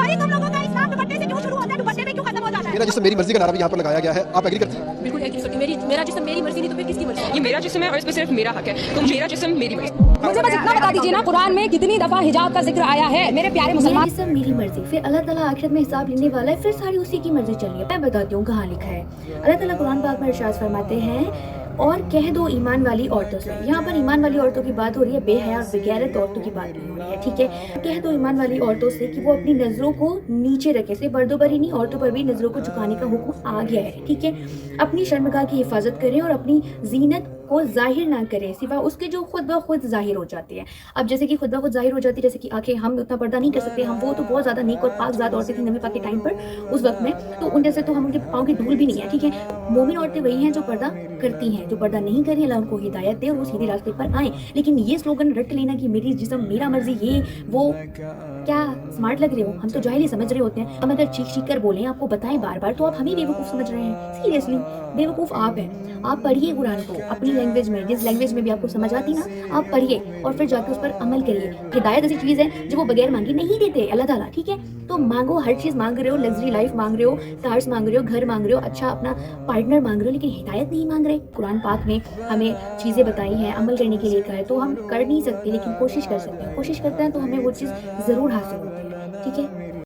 भाई तुम लोगों का इस्लाम दुपट्टे से क्यों शुरू होता है, दुपट्टे में क्यों खत्म हो जाता है? मेरा जिस्म मेरी मर्जी का नारा भी यहाँ पर लगाया गया है, आप एग्री करते हैं? बिल्कुल एग्री करती हूँ। मेरा जिस्म मेरी मर्जी नहीं तो फिर किसकी मर्जी? ये मेरा जिस्म है और इसमें सिर्फ मेरा हक है, तो मेरा जिस्म मेरी मर्जी। मुझे बस इतना बता दीजिए ना, कुरान में कितनी दफा हिजाब का जिक्र आया है मेरे प्यारे मुसलमान? मेरी सब मेरी मर्जी, फिर अल्लाह ताला आखिरत में हिसाब लेने वाला है, फिर सारी उसी की मर्जी चल रही है। मैं बताती हूँ कहाँ लिखा है। अल्लाह ताला कुरान पाक में इरशाद फरमाते हैं, और कह दो ईमान वाली औरतों से। यहाँ पर ईमान वाली औरतों की बात हो रही है, बेहया और बेगैरत औरतों की बात नहीं हो रही है, ठीक है। कह दो ईमान वाली औरतों से कि वो अपनी नजरों को नीचे रखे, सिर्फ मर्दों पर ही नहीं औरतों पर भी नजरों को झुकाने का हुक्म आ गया है, ठीक है। अपनी शर्मगाह की हिफाजत करें और अपनी जीनत को जाहिर ना करें सिवा उसके जो खुद ब खुद जाहिर हो जाती है। अब जैसे कि खुद ब खुद जाहिर हो जाती है, जैसे कि आंखें, हम उतना पर्दा नहीं कर सकते, हम वो तो बहुत ज़्यादा नेक और पाकज़ात औरतें थी नबी पाक के टाइम पर उस वक्त में, तो उन जैसे तो हम उनके पाँव की धूल भी नहीं है, ठीक है। मोमिन औरतें वही हैं जो पर्दा करती हैं, जो पर्दा नहीं कर रही, अल्लाह उनको हिदायत दे और वो सीधे रास्ते पर आए। लेकिन ये स्लोगन रट लेना कि मेरी जिस्म मेरा मर्जी, ये वो, क्या स्मार्ट लग रहे हो? हम तो जाहिल ही समझ रहे होते हैं। हम अगर चीख चीख कर बोलें, आपको बताएं बार बार, तो आप हमें बेवकूफ़ समझ रहे हैं। सीरियसली बेवकूफ़ आप हैं। आप पढ़िए कुरान को अपनी लैंग्वेज में, जिस लैंग्वेज में भी आपको समझ आती ना, आप पढ़िए और फिर जाकर उस पर अमल करिए। हिदायत ऐसी चीज़ है जो वो बगैर मांगे नहीं देते अल्लाह ताला, ठीक है। तो मांगो, हर चीज़ मांग रहे हो, लग्जरी लाइफ मांग रहे हो, कार्स मांग रहे हो, घर मांग रहे हो, अच्छा अपना पार्टनर मांग रहे हो, लेकिन हिदायत नहीं मांग रहे। कुरान पाक में हमें चीज़ें बताई हैं, अमल करने के लिए कहा है, तो हम कर नहीं सकते लेकिन कोशिश कर सकते हैं। कोशिश करते हैं तो हमें वो चीज़ ज़रूर हासिल होती है, ठीक है।